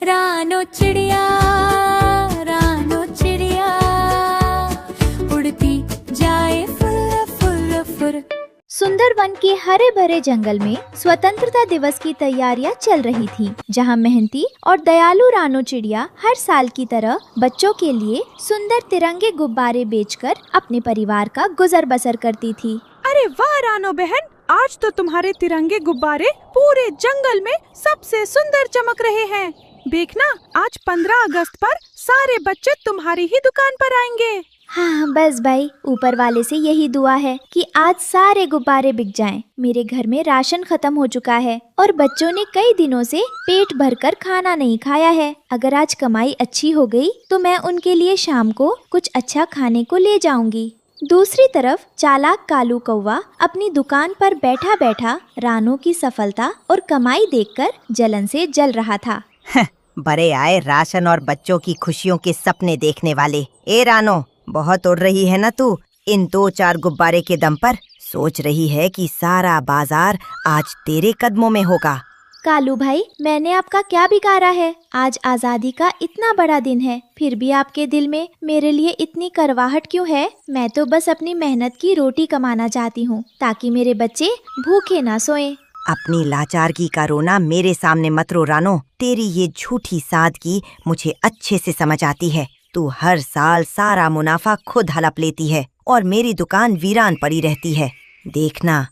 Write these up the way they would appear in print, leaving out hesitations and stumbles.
रानो चिड़िया उड़ती जाए फुर फुर फुर। सुंदरवन के हरे भरे जंगल में स्वतंत्रता दिवस की तैयारियां चल रही थी, जहां मेहनती और दयालु रानो चिड़िया हर साल की तरह बच्चों के लिए सुंदर तिरंगे गुब्बारे बेचकर अपने परिवार का गुजर बसर करती थी। अरे वाह रानो बहन, आज तो तुम्हारे तिरंगे गुब्बारे पूरे जंगल में सबसे सुंदर चमक रहे हैं। देखना, आज 15 अगस्त पर सारे बच्चे तुम्हारी ही दुकान पर आएंगे। हाँ बस भाई, ऊपर वाले से यही दुआ है कि आज सारे गुब्बारे बिक जाएं। मेरे घर में राशन खत्म हो चुका है और बच्चों ने कई दिनों से पेट भरकर खाना नहीं खाया है। अगर आज कमाई अच्छी हो गई तो मैं उनके लिए शाम को कुछ अच्छा खाने को ले जाऊंगी। दूसरी तरफ चालाक कालू कौवा अपनी दुकान पर बैठा बैठा रानो की सफलता और कमाई देखकर जलन से जल रहा था। बड़े आए राशन और बच्चों की खुशियों के सपने देखने वाले। ए रानो, बहुत उड़ रही है ना तू इन 2-4 गुब्बारे के दम पर। सोच रही है कि सारा बाजार आज तेरे कदमों में होगा। कालू भाई, मैंने आपका क्या बिगाड़ा है? आज आजादी का इतना बड़ा दिन है, फिर भी आपके दिल में मेरे लिए इतनी करवाहट क्यों है? मैं तो बस अपनी मेहनत की रोटी कमाना चाहती हूँ ताकि मेरे बच्चे भूखे ना सोएं। अपनी लाचारगी का रोना मेरे सामने मत रो रानो। तेरी ये झूठी सादगी मुझे अच्छे से समझ आती है। तू हर साल सारा मुनाफा खुद हड़प लेती है और मेरी दुकान वीरान पड़ी रहती है। देखना,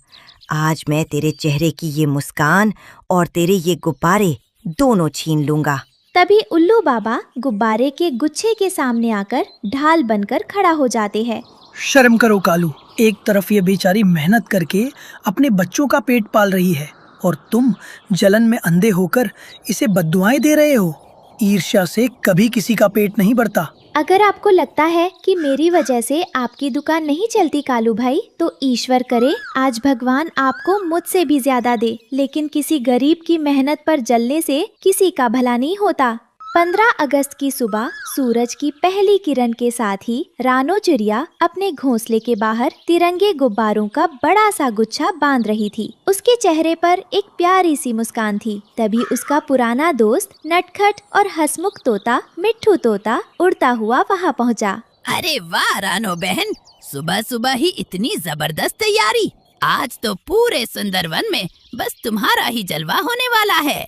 आज मैं तेरे चेहरे की ये मुस्कान और तेरे ये गुब्बारे दोनों छीन लूंगा। तभी उल्लू बाबा गुब्बारे के गुच्छे के सामने आकर ढाल बनकर खड़ा हो जाते हैं। शर्म करो कालू, एक तरफ ये बेचारी मेहनत करके अपने बच्चों का पेट पाल रही है और तुम जलन में अंधे होकर इसे बद्दुआएं दे रहे हो। ईर्ष्या से कभी किसी का पेट नहीं भरता। अगर आपको लगता है कि मेरी वजह से आपकी दुकान नहीं चलती कालू भाई, तो ईश्वर करे आज भगवान आपको मुझसे भी ज्यादा दे, लेकिन किसी गरीब की मेहनत पर जलने से किसी का भला नहीं होता। 15 अगस्त की सुबह सूरज की पहली किरण के साथ ही रानो चिड़िया अपने घोंसले के बाहर तिरंगे गुब्बारों का बड़ा सा गुच्छा बांध रही थी। उसके चेहरे पर एक प्यारी सी मुस्कान थी। तभी उसका पुराना दोस्त नटखट और हंसमुख तोता मिट्ठू तोता उड़ता हुआ वहाँ पहुँचा। अरे वाह रानो बहन, सुबह सुबह ही इतनी जबरदस्त तैयारी। आज तो पूरे सुंदरवन में बस तुम्हारा ही जलवा होने वाला है।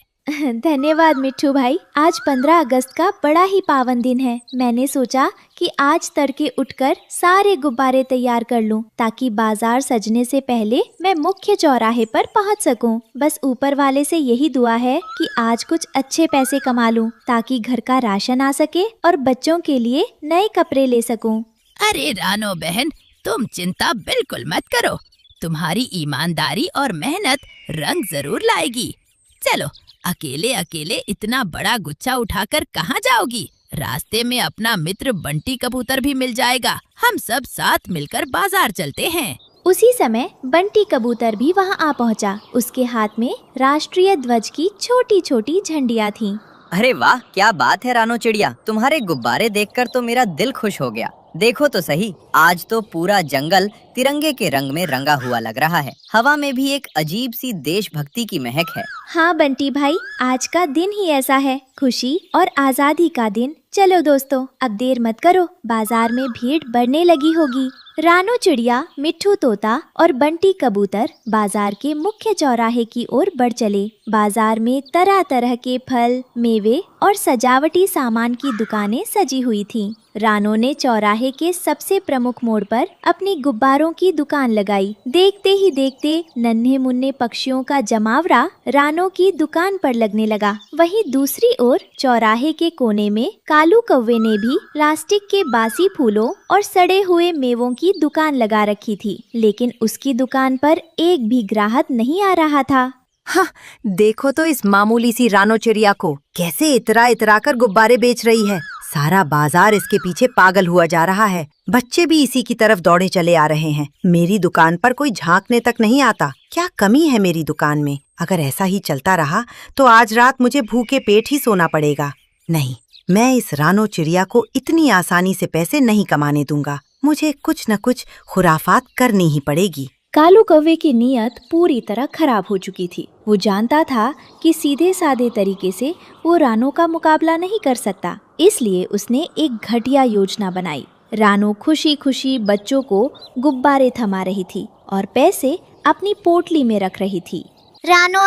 धन्यवाद मिट्ठू भाई। आज 15 अगस्त का बड़ा ही पावन दिन है। मैंने सोचा कि आज तड़के उठकर सारे गुब्बारे तैयार कर लूं ताकि बाजार सजने से पहले मैं मुख्य चौराहे पर पहुंच सकूं। बस ऊपर वाले से यही दुआ है कि आज कुछ अच्छे पैसे कमा लूं ताकि घर का राशन आ सके और बच्चों के लिए नए कपड़े ले सकूं। अरे रानो बहन, तुम चिंता बिल्कुल मत करो। तुम्हारी ईमानदारी और मेहनत रंग जरूर लाएगी। चलो, अकेले अकेले इतना बड़ा गुच्छा उठाकर कहाँ जाओगी? रास्ते में अपना मित्र बंटी कबूतर भी मिल जाएगा। हम सब साथ मिलकर बाजार चलते हैं। उसी समय बंटी कबूतर भी वहाँ आ पहुँचा। उसके हाथ में राष्ट्रीय ध्वज की छोटी छोटी झंडियाँ थीं। अरे वाह, क्या बात है रानो चिड़िया, तुम्हारे गुब्बारे देखकर तो मेरा दिल खुश हो गया। देखो तो सही, आज तो पूरा जंगल तिरंगे के रंग में रंगा हुआ लग रहा है। हवा में भी एक अजीब सी देशभक्ति की महक है। हाँ बंटी भाई, आज का दिन ही ऐसा है, खुशी और आजादी का दिन। चलो दोस्तों, अब देर मत करो, बाजार में भीड़ बढ़ने लगी होगी। रानो चिड़िया, मिट्ठू तोता और बंटी कबूतर बाजार के मुख्य चौराहे की ओर बढ़ चले। बाजार में तरह तरह के फल, मेवे और सजावटी सामान की दुकानें सजी हुई थीं। रानो ने चौराहे के सबसे प्रमुख मोड़ पर अपनी गुब्बारों की दुकान लगाई। देखते ही देखते नन्हे मुन्ने पक्षियों का जमावड़ा रानो की दुकान पर लगने लगा। वहीं दूसरी ओर चौराहे के कोने में कालू कौवे ने भी प्लास्टिक के बासी फूलों और सड़े हुए मेवों की दुकान लगा रखी थी, लेकिन उसकी दुकान पर एक भी ग्राहक नहीं आ रहा था। हाँ, देखो तो इस मामूली सी रानो चिड़िया को, कैसे इतरा इतरा कर गुब्बारे बेच रही है। सारा बाजार इसके पीछे पागल हुआ जा रहा है। बच्चे भी इसी की तरफ दौड़े चले आ रहे हैं। मेरी दुकान पर कोई झांकने तक नहीं आता। क्या कमी है मेरी दुकान में? अगर ऐसा ही चलता रहा तो आज रात मुझे भूखे पेट ही सोना पड़ेगा। नहीं, मैं इस रानो चिड़िया को इतनी आसानी से पैसे नहीं कमाने दूंगा। मुझे कुछ न कुछ खुराफात करनी ही पड़ेगी। कालू कौवे की नीयत पूरी तरह खराब हो चुकी थी। वो जानता था कि सीधे साधे तरीके से वो रानो का मुकाबला नहीं कर सकता, इसलिए उसने एक घटिया योजना बनाई। रानो खुशी खुशी बच्चों को गुब्बारे थमा रही थी और पैसे अपनी पोटली में रख रही थी। रानो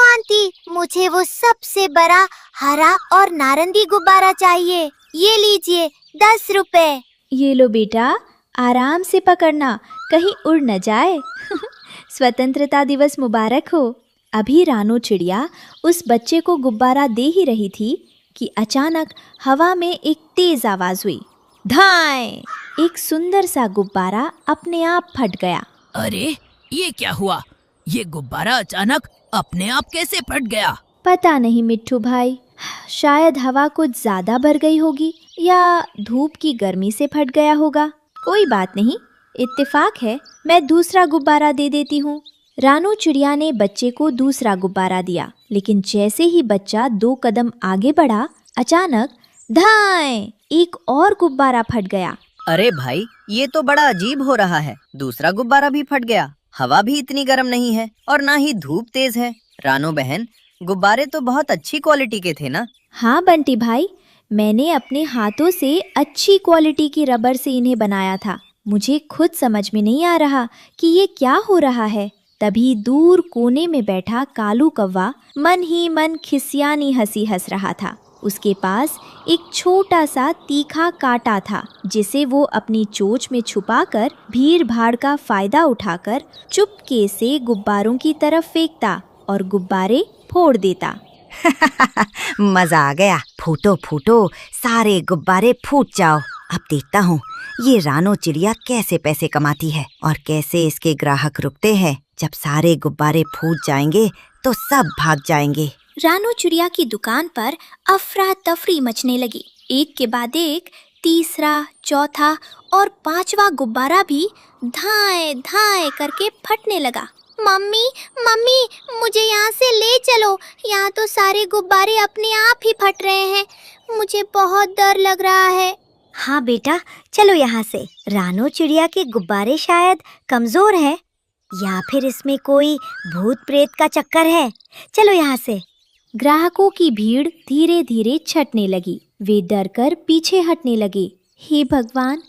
आंटी, मुझे वो सबसे बड़ा हरा और नारंगी गुब्बारा चाहिए। ये लीजिए 10 रुपए। ये लो बेटा, आराम से पकड़ना, कहीं उड़ न जाए। स्वतंत्रता दिवस मुबारक हो। अभी रानो चिड़िया उस बच्चे को गुब्बारा दे ही रही थी कि अचानक हवा में एक तेज आवाज हुई। धाए! एक सुंदर सा गुब्बारा अपने आप फट गया। अरे ये क्या हुआ? ये गुब्बारा अचानक अपने आप कैसे फट गया? पता नहीं मिट्ठू भाई, शायद हवा कुछ ज्यादा भर गई होगी या धूप की गर्मी से फट गया होगा। कोई बात नहीं, इत्तेफाक है, मैं दूसरा गुब्बारा दे देती हूँ। रानो चिड़िया ने बच्चे को दूसरा गुब्बारा दिया, लेकिन जैसे ही बच्चा 2 कदम आगे बढ़ा, अचानक धाए! एक और गुब्बारा फट गया। अरे भाई, ये तो बड़ा अजीब हो रहा है। दूसरा गुब्बारा भी फट गया। हवा भी इतनी गर्म नहीं है और ना ही धूप तेज है। रानो बहन, गुब्बारे तो बहुत अच्छी क्वालिटी के थे ना? हाँ बंटी भाई, मैंने अपने हाथों से अच्छी क्वालिटी की रबर से इन्हें बनाया था। मुझे खुद समझ में नहीं आ रहा कि ये क्या हो रहा है। तभी दूर कोने में बैठा कालू कौवा मन ही मन खिसियानी हंसी हंस रहा था। उसके पास एक छोटा सा तीखा कांटा था, जिसे वो अपनी चोंच में छुपाकर भीड़ भाड़ का फायदा उठाकर चुपके से गुब्बारों की तरफ फेंकता और गुब्बारे फोड़ देता। मजा आ गया। फूटो फूटो, सारे गुब्बारे फूट जाओ। अब देखता हूँ ये रानो चिड़िया कैसे पैसे कमाती है और कैसे इसके ग्राहक रुकते हैं। जब सारे गुब्बारे फूट जाएंगे तो सब भाग जाएंगे। रानो चिड़िया की दुकान पर अफरा तफरी मचने लगी। एक के बाद एक तीसरा, चौथा और 5वां गुब्बारा भी धाए धाए करके फटने लगा। मम्मी, मुझे यहाँ से ले चलो। यहाँ तो सारे गुब्बारे अपने आप ही फट रहे हैं। मुझे बहुत डर लग रहा है। हाँ बेटा, चलो यहाँ से। रानो चिड़िया के गुब्बारे शायद कमजोर है या फिर इसमें कोई भूत प्रेत का चक्कर है। चलो यहाँ से। ग्राहकों की भीड़ धीरे धीरे छटने लगी। वे डरकर पीछे हटने लगे। हे भगवान,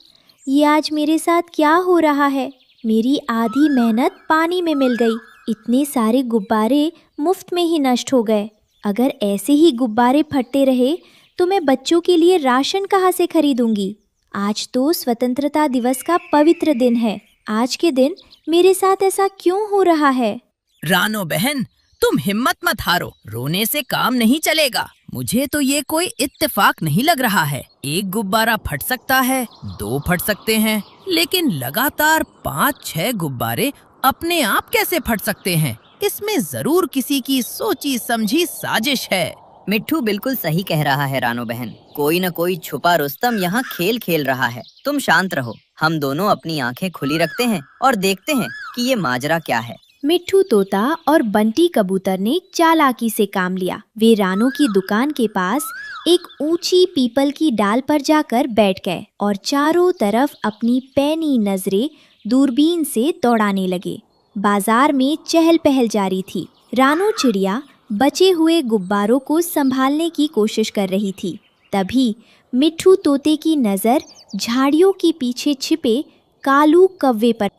ये आज मेरे साथ क्या हो रहा है? मेरी आधी मेहनत पानी में मिल गई। इतने सारे गुब्बारे मुफ्त में ही नष्ट हो गए। अगर ऐसे ही गुब्बारे फटते रहे तो मैं बच्चों के लिए राशन कहाँ से खरीदूंगी? आज तो स्वतंत्रता दिवस का पवित्र दिन है। आज के दिन मेरे साथ ऐसा क्यों हो रहा है? रानो बहन, तुम हिम्मत मत हारो। रोने से काम नहीं चलेगा। मुझे तो ये कोई इत्तेफाक नहीं लग रहा है। एक गुब्बारा फट सकता है, 2 फट सकते हैं, लेकिन लगातार 5-6 गुब्बारे अपने आप कैसे फट सकते हैं? इसमें जरूर किसी की सोची समझी साजिश है। मिट्ठू बिल्कुल सही कह रहा है रानो बहन। कोई न कोई छुपा रुस्तम यहाँ खेल खेल रहा है। तुम शांत रहो, हम दोनों अपनी आंखें खुली रखते हैं और देखते हैं कि ये माजरा क्या है। मिट्ठू तोता और बंटी कबूतर ने चालाकी से काम लिया। वे रानो की दुकान के पास एक ऊंची पीपल की डाल पर जाकर बैठ गए और चारों तरफ अपनी पैनी नजरें दूरबीन से दौड़ाने लगे। बाजार में चहल पहल जारी थी। रानो चिड़िया बचे हुए गुब्बारों को संभालने की कोशिश कर रही थी। तभी मिट्ठू तोते की नजर झाड़ियों के पीछे छिपे कालू कौवे पर।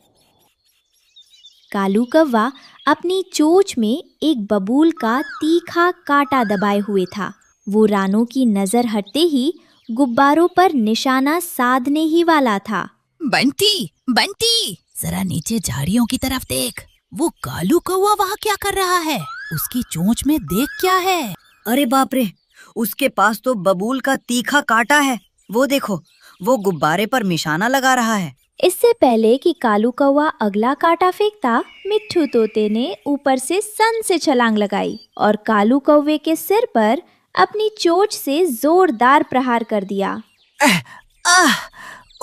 कालू कौवा अपनी चोंच में एक बबूल का तीखा कांटा दबाए हुए था। वो रानो की नजर हटते ही गुब्बारों पर निशाना साधने ही वाला था। बंटी, जरा नीचे झाड़ियों की तरफ देख। वो कालू कौवा वहाँ क्या कर रहा है? उसकी चोंच में देख क्या है? अरे बाप रे, उसके पास तो बबूल का तीखा कांटा है। वो देखो, वो गुब्बारे पर निशाना लगा रहा है। इससे पहले कि कालू कौवा अगला कांटा फेंकता, मिट्ठू तोते ने ऊपर से सन से छलांग लगाई और कालू कौवे के सिर पर अपनी चोंच से जोरदार प्रहार कर दिया।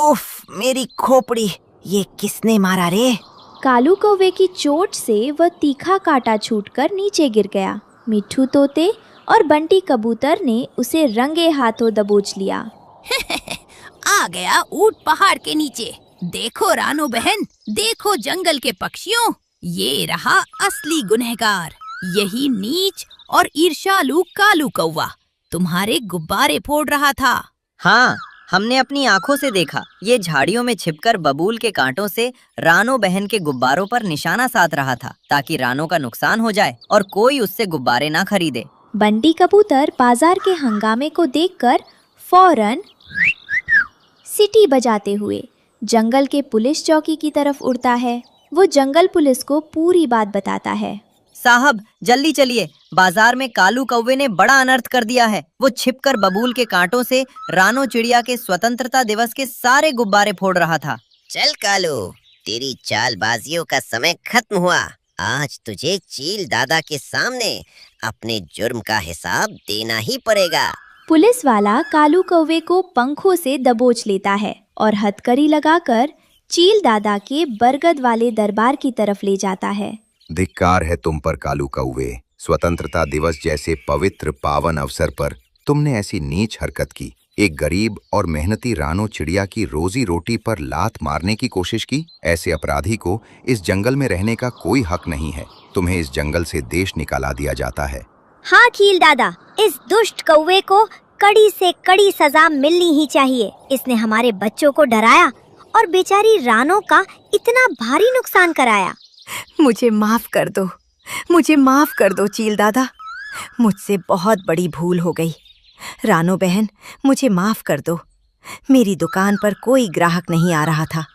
उफ, मेरी खोपड़ी, ये किसने मारा रे? कालू कौवे की चोट से वह तीखा कांटा छूटकर नीचे गिर गया। मिट्ठू तोते और बंटी कबूतर ने उसे रंगे हाथों दबोच लिया। आ गया ऊंट पहाड़ के नीचे। देखो रानो बहन, देखो जंगल के पक्षियों, ये रहा असली गुनहगार, यही नीच और ईर्ष्यालु कालू कौवा तुम्हारे गुब्बारे फोड़ रहा था। हाँ, हमने अपनी आंखों से देखा। ये झाड़ियों में छिपकर बबूल के कांटों से रानो बहन के गुब्बारों पर निशाना साध रहा था, ताकि रानो का नुकसान हो जाए और कोई उससे गुब्बारे ना खरीदे। बंटी कबूतर बाजार के हंगामे को देखकर फौरन सीटी बजाते हुए जंगल के पुलिस चौकी की तरफ उड़ता है। वो जंगल पुलिस को पूरी बात बताता है। साहब, जल्दी चलिए, बाजार में कालू कौवे ने बड़ा अनर्थ कर दिया है। वो छिपकर बबूल के कांटों से रानो चिड़िया के स्वतंत्रता दिवस के सारे गुब्बारे फोड़ रहा था। चल कालू, तेरी चालबाजियों का समय खत्म हुआ। आज तुझे चील दादा के सामने अपने जुर्म का हिसाब देना ही पड़ेगा। पुलिस वाला कालू कौवे को पंखों से दबोच लेता है और हथकड़ी लगाकर चील दादा के बरगद वाले दरबार की तरफ ले जाता है। धिक्कार है तुम पर कालू कौवे। स्वतंत्रता दिवस जैसे पवित्र पावन अवसर पर तुमने ऐसी नीच हरकत की। एक गरीब और मेहनती रानो चिड़िया की रोजी रोटी पर लात मारने की कोशिश की। ऐसे अपराधी को इस जंगल में रहने का कोई हक नहीं है। तुम्हें इस जंगल से देश निकाला दिया जाता है। हाँ चील दादा, इस दुष्ट कौवे को कड़ी से कड़ी सजा मिलनी ही चाहिए। इसने हमारे बच्चों को डराया और बेचारी रानो का इतना भारी नुकसान कराया। मुझे माफ कर दो, मुझे माफ कर दो चील दादा। मुझसे बहुत बड़ी भूल हो गई। रानो बहन, मुझे माफ कर दो। मेरी दुकान पर कोई ग्राहक नहीं आ रहा था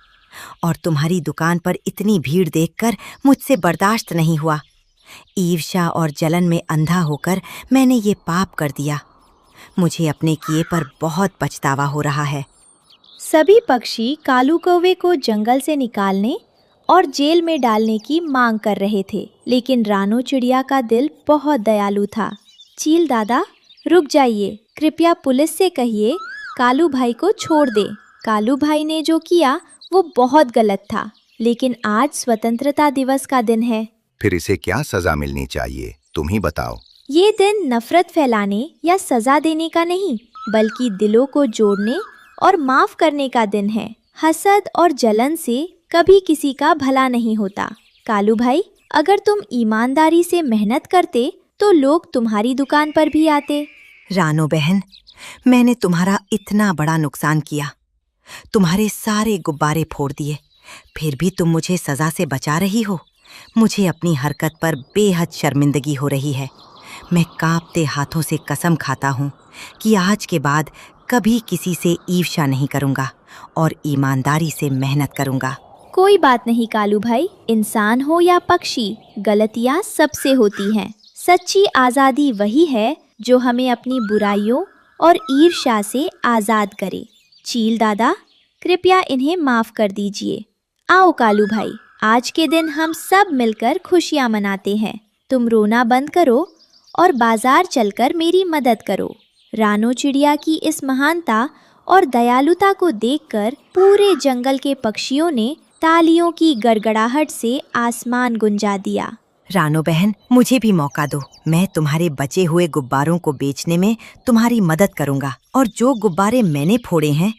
और तुम्हारी दुकान पर इतनी भीड़ देखकर मुझसे बर्दाश्त नहीं हुआ। ईर्ष्या और जलन में अंधा होकर मैंने ये पाप कर दिया। मुझे अपने किए पर बहुत पछतावा हो रहा है। सभी पक्षी कालू कौवे को जंगल से निकालने और जेल में डालने की मांग कर रहे थे, लेकिन रानो चिड़िया का दिल बहुत दयालु था। चील दादा, रुक जाइए, कृपया पुलिस से कहिए कालू भाई को छोड़ दे। कालू भाई ने जो किया वो बहुत गलत था, लेकिन आज स्वतंत्रता दिवस का दिन है। फिर इसे क्या सजा मिलनी चाहिए, तुम ही बताओ। ये दिन नफरत फैलाने या सजा देने का नहीं, बल्कि दिलों को जोड़ने और माफ करने का दिन है। हसद और जलन से कभी किसी का भला नहीं होता। कालू भाई, अगर तुम ईमानदारी से मेहनत करते तो लोग तुम्हारी दुकान पर भी आते। रानो बहन, मैंने तुम्हारा इतना बड़ा नुकसान किया, तुम्हारे सारे गुब्बारे फोड़ दिए, फिर भी तुम मुझे सजा से बचा रही हो। मुझे अपनी हरकत पर बेहद शर्मिंदगी हो रही है। मैं कांपते हाथों से कसम खाता हूँ कि आज के बाद कभी किसी से ईर्ष्या नहीं करूँगा और ईमानदारी से मेहनत करूँगा। कोई बात नहीं कालू भाई, इंसान हो या पक्षी, गलतियाँ सबसे होती हैं। सच्ची आज़ादी वही है जो हमें अपनी बुराइयों और ईर्ष्या से आज़ाद करे। चील दादा, कृपया इन्हें माफ़ कर दीजिए। आओ कालू भाई, आज के दिन हम सब मिलकर खुशियाँ मनाते हैं। तुम रोना बंद करो और बाजार चलकर मेरी मदद करो। रानो चिड़िया की इस महानता और दयालुता को देखकर पूरे जंगल के पक्षियों ने तालियों की गड़गड़ाहट से आसमान गुंजा दिया। रानो बहन, मुझे भी मौका दो। मैं तुम्हारे बचे हुए गुब्बारों को बेचने में तुम्हारी मदद करूंगा और जो गुब्बारे मैंने फोड़े हैं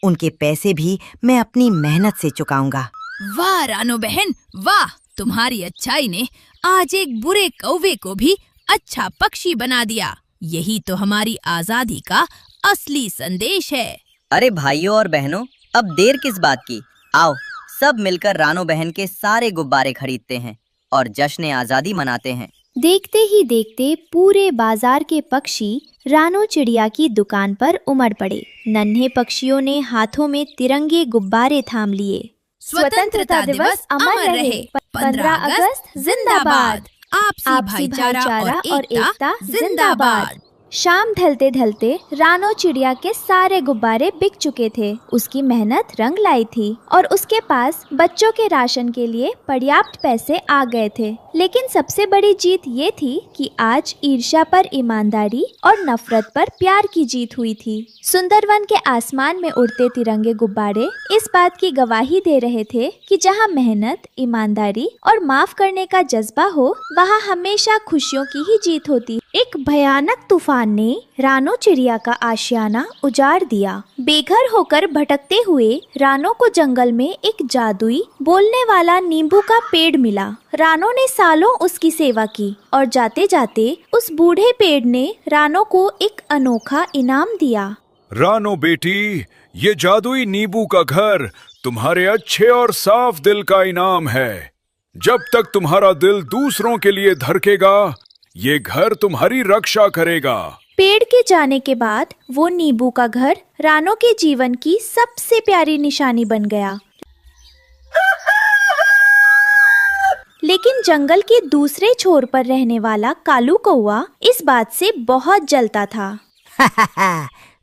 उनके पैसे भी मैं अपनी मेहनत से चुकाऊंगा। वाह रानो बहन, वाह! तुम्हारी अच्छाई ने आज एक बुरे कौवे को भी अच्छा पक्षी बना दिया। यही तो हमारी आजादी का असली संदेश है। अरे भाइयों और बहनों, अब देर किस बात की? आओ सब मिलकर रानो बहन के सारे गुब्बारे खरीदते हैं और जश्न आजादी मनाते हैं। देखते ही देखते पूरे बाजार के पक्षी रानो चिड़िया की दुकान पर उमड़ पड़े। नन्हे पक्षियों ने हाथों में तिरंगे गुब्बारे थाम लिए। स्वतंत्रता दिवस अमर रहे, 15 अगस्त जिंदाबाद, आपसी भाईचारा और एकता जिंदाबाद। शाम ढलते ढलते रानो चिड़िया के सारे गुब्बारे बिक चुके थे। उसकी मेहनत रंग लाई थी और उसके पास बच्चों के राशन के लिए पर्याप्त पैसे आ गए थे। लेकिन सबसे बड़ी जीत ये थी कि आज ईर्ष्या पर ईमानदारी और नफरत पर प्यार की जीत हुई थी। सुंदरवन के आसमान में उड़ते तिरंगे गुब्बारे इस बात की गवाही दे रहे थे कि जहाँ मेहनत, ईमानदारी और माफ करने का जज्बा हो, वहाँ हमेशा खुशियों की ही जीत होती। एक भयानक तूफान तूफान ने रानो चिड़िया का आशियाना उजाड़ दिया। बेघर होकर भटकते हुए रानो को जंगल में एक जादुई बोलने वाला नींबू का पेड़ मिला। रानो ने सालों उसकी सेवा की और जाते जाते उस बूढ़े पेड़ ने रानो को एक अनोखा इनाम दिया। रानो बेटी, ये जादुई नींबू का घर तुम्हारे अच्छे और साफ दिल का इनाम है। जब तक तुम्हारा दिल दूसरों के लिए धड़केगा, ये घर तुम्हारी रक्षा करेगा। पेड़ के जाने के बाद वो नींबू का घर रानो के जीवन की सबसे प्यारी निशानी बन गया। लेकिन जंगल के दूसरे छोर पर रहने वाला कालू कौआ इस बात से बहुत जलता था।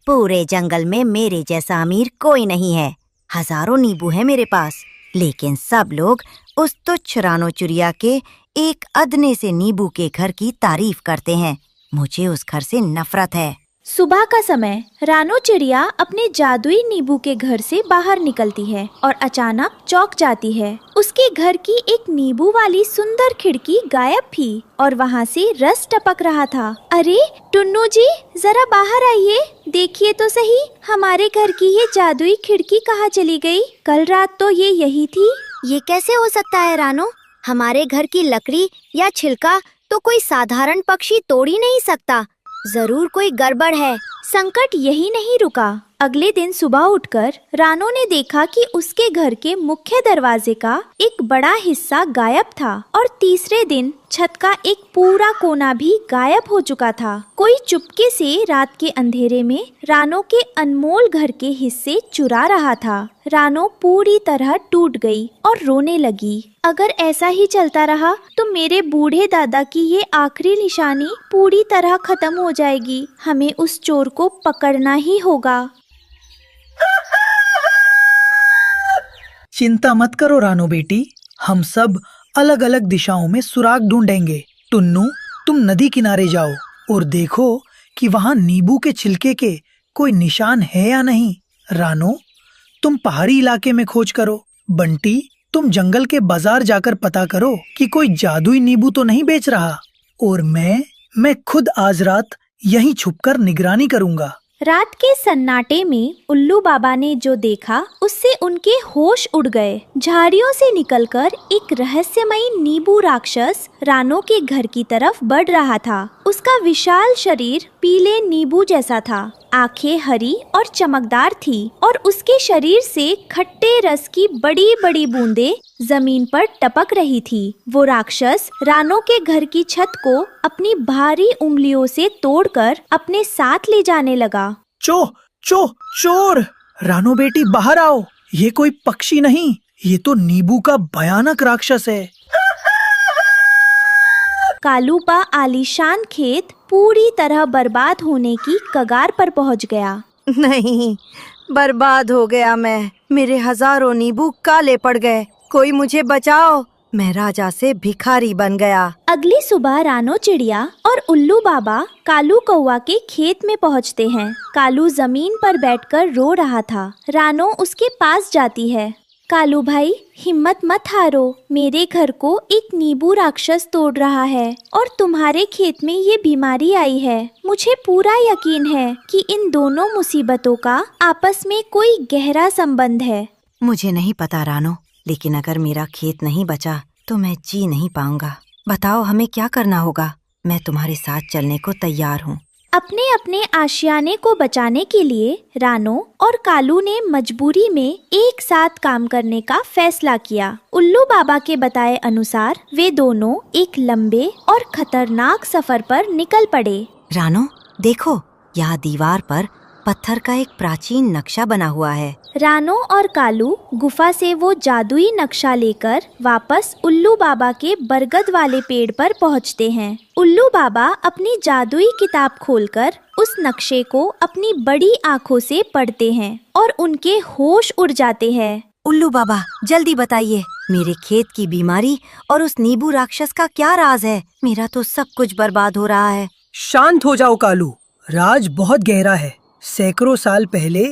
पूरे जंगल में मेरे जैसा अमीर कोई नहीं है। हजारों नींबू है मेरे पास, लेकिन सब लोग उस तुच्छ रानो चिड़िया के एक अदने से नींबू के घर की तारीफ करते हैं। मुझे उस घर से नफरत है। सुबह का समय रानो चिड़िया अपने जादुई नींबू के घर से बाहर निकलती है और अचानक चौंक जाती है। उसके घर की एक नींबू वाली सुंदर खिड़की गायब थी और वहाँ से रस टपक रहा था। अरे टुन्नू जी, जरा बाहर आइए, देखिए तो सही, हमारे घर की ये जादुई खिड़की कहाँ चली गई? कल रात तो ये यही थी। ये कैसे हो सकता है रानो? हमारे घर की लकड़ी या छिलका तो कोई साधारण पक्षी तोड़ ही नहीं सकता। जरूर कोई गड़बड़ है। संकट यही नहीं रुका। अगले दिन सुबह उठकर रानो ने देखा कि उसके घर के मुख्य दरवाजे का एक बड़ा हिस्सा गायब था और तीसरे दिन छत का एक पूरा कोना भी गायब हो चुका था। कोई चुपके से रात के अंधेरे में रानो के अनमोल घर के हिस्से चुरा रहा था। रानो पूरी तरह टूट गई और रोने लगी। अगर ऐसा ही चलता रहा तो मेरे बूढ़े दादा की ये आखिरी निशानी पूरी तरह खत्म हो जाएगी। हमें उस चोर को पकड़ना ही होगा। चिंता मत करो रानो बेटी, हम सब अलग अलग दिशाओं में सुराग ढूंढेंगे। टुन्नू, तुम नदी किनारे जाओ और देखो कि वहाँ नींबू के छिलके के कोई निशान है या नहीं। रानो, तुम पहाड़ी इलाके में खोज करो। बंटी, तुम जंगल के बाजार जाकर पता करो कि कोई जादुई नींबू तो नहीं बेच रहा। और मैं खुद आज रात यहीं छुपकर निगरानी करूंगा। रात के सन्नाटे में उल्लू बाबा ने जो देखा उससे उनके होश उड़ गए। झाड़ियों से निकलकर एक रहस्यमयी नींबू राक्षस रानो के घर की तरफ बढ़ रहा था। उसका विशाल शरीर पीले नींबू जैसा था, आंखें हरी और चमकदार थी और उसके शरीर से खट्टे रस की बड़ी बड़ी बूंदें जमीन पर टपक रही थी। वो राक्षस रानो के घर की छत को अपनी भारी उंगलियों से तोड़कर अपने साथ ले जाने लगा। चोर! रानो बेटी, बाहर आओ। ये कोई पक्षी नहीं, ये तो नींबू का भयानक राक्षस है। कालू का आलीशान खेत पूरी तरह बर्बाद होने की कगार पर पहुंच गया। नहीं, बर्बाद हो गया मैं। मेरे हजारों नींबू काले पड़ गए। कोई मुझे बचाओ, मैं राजा से भिखारी बन गया। अगली सुबह रानो चिड़िया और उल्लू बाबा कालू कौवा के खेत में पहुंचते हैं। कालू जमीन पर बैठकर रो रहा था। रानो उसके पास जाती है। कालू भाई, हिम्मत मत हारो, मेरे घर को एक नींबू राक्षस तोड़ रहा है और तुम्हारे खेत में ये बीमारी आई है। मुझे पूरा यकीन है कि इन दोनों मुसीबतों का आपस में कोई गहरा संबंध है। मुझे नहीं पता रानो, लेकिन अगर मेरा खेत नहीं बचा तो मैं जी नहीं पाऊंगा। बताओ हमें क्या करना होगा? मैं तुम्हारे साथ चलने को तैयार हूँ। अपने अपने आशियाने को बचाने के लिए रानो और कालू ने मजबूरी में एक साथ काम करने का फैसला किया। उल्लू बाबा के बताए अनुसार वे दोनों एक लंबे और खतरनाक सफर पर निकल पड़े। रानो, देखो, यहाँ दीवार पर पत्थर का एक प्राचीन नक्शा बना हुआ है। रानो और कालू गुफा से वो जादुई नक्शा लेकर वापस उल्लू बाबा के बरगद वाले पेड़ पर पहुँचते हैं। उल्लू बाबा अपनी जादुई किताब खोलकर उस नक्शे को अपनी बड़ी आँखों से पढ़ते हैं और उनके होश उड़ जाते हैं। उल्लू बाबा, जल्दी बताइए, मेरे खेत की बीमारी और उस नींबू राक्षस का क्या राज है? मेरा तो सब कुछ बर्बाद हो रहा है। शांत हो जाओ कालू, राज बहुत गहरा है। सैकड़ों साल पहले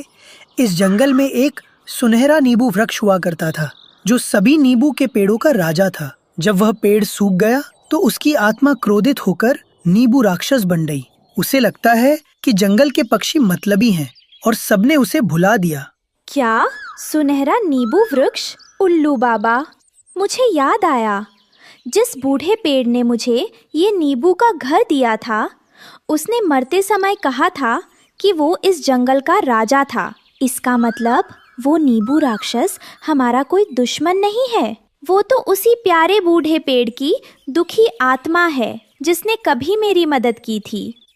इस जंगल में एक सुनहरा नींबू वृक्ष हुआ करता था, जो सभी नींबू के पेड़ों का राजा था। जब वह पेड़ सूख गया तो उसकी आत्मा क्रोधित होकर नींबू राक्षस बन गई। उसे लगता है कि जंगल के पक्षी मतलबी हैं और सबने उसे भुला दिया। क्या? सुनहरा नींबू वृक्ष? उल्लू बाबा, मुझे याद आया, जिस बूढ़े पेड़ ने मुझे ये नींबू का घर दिया था, उसने मरते समय कहा था कि वो इस जंगल का राजा था। इसका मतलब वो नींबू राक्षस हमारा कोई दुश्मन नहीं है। वो तो उसी प्यारे बूढ़े पेड़ की दुखी आत्मा है जिसने कभी मेरी मदद की थी।